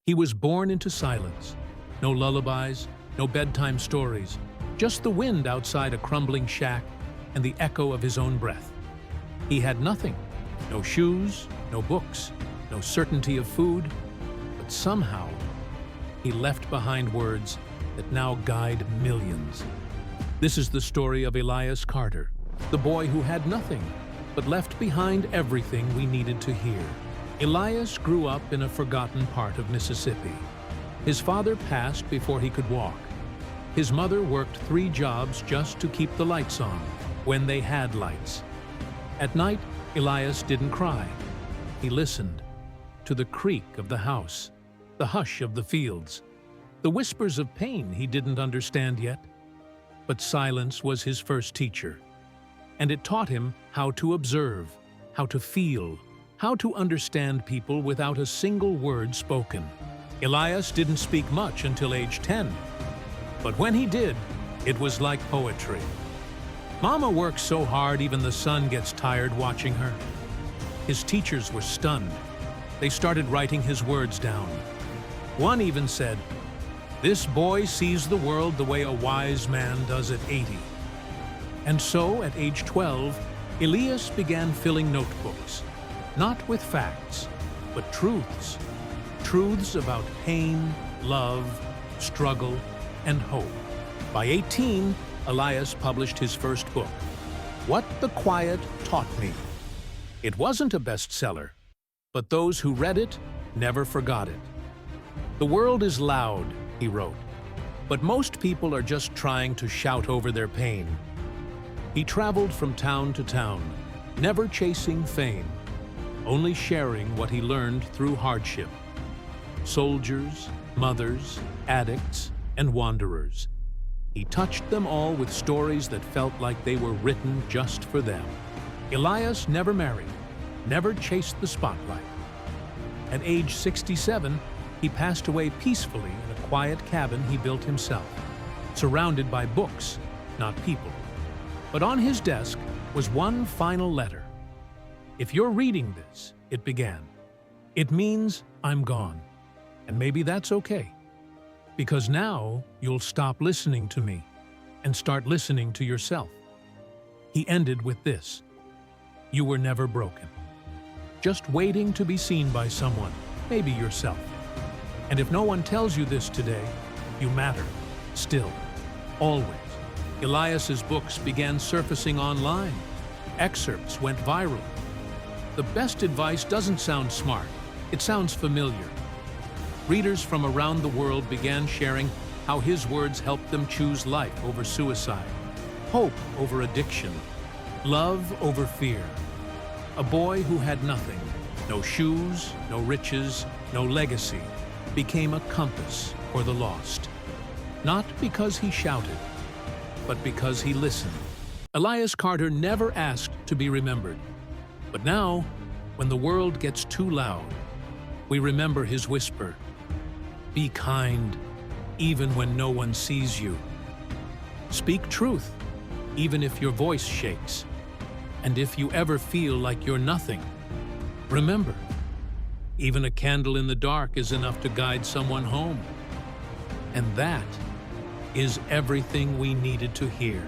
He was born into silence. No lullabies, no bedtime stories, just the wind outside a crumbling shack and the echo of his own breath. He had nothing, no shoes, no books, no certainty of food, but somehow he left behind words that now guide millions. This is the story of Elias Carter, the boy who had nothing, but left behind everything we needed to hear. Elias grew up in a forgotten part of Mississippi. His father passed before he could walk. His mother worked 3 jobs just to keep the lights on, when they had lights. At night, Elias didn't cry. He listened to the creak of the house, the hush of the fields, the whispers of pain he didn't understand yet. But silence was his first teacher, and it taught him how to observe, how to feel, how to understand people without a single word spoken. Elias didn't speak much until age 10, but when he did, it was like poetry. Mama works so hard even the sun gets tired watching her. His teachers were stunned. They started writing his words down. One even said, "This boy sees the world the way a wise man does at 80. And so, at age 12, Elias began filling notebooks, not with facts, but truths. Truths about pain, love, struggle, and hope. By 18, Elias published his first book, What the Quiet Taught Me. It wasn't a bestseller, but those who read it never forgot it. "The world is loud," he wrote, "but most people are just trying to shout over their pain." He traveled from town to town, never chasing fame, only sharing what he learned through hardship. Soldiers, mothers, addicts, and wanderers. He touched them all with stories that felt like they were written just for them. Elias never married, never chased the spotlight. At age 67, he passed away peacefully in a quiet cabin he built himself, surrounded by books, not people. But on his desk was one final letter. "If you're reading this," it began, "it means I'm gone. And maybe that's okay. Because now you'll stop listening to me and start listening to yourself." He ended with this: "You were never broken. Just waiting to be seen by someone, maybe yourself. And if no one tells you this today, you matter, still, always." Elias's books began surfacing online. Excerpts went viral. The best advice doesn't sound smart, it sounds familiar. Readers from around the world began sharing how his words helped them choose life over suicide, hope over addiction, love over fear. A boy who had nothing, no shoes, no riches, no legacy, became a compass for the lost. Not because he shouted, but because he listened. Elias Carter never asked to be remembered. But now, when the world gets too loud, we remember his whisper: "Be kind, even when no one sees you. Speak truth, even if your voice shakes. And if you ever feel like you're nothing, remember, even a candle in the dark is enough to guide someone home." And that is everything we needed to hear.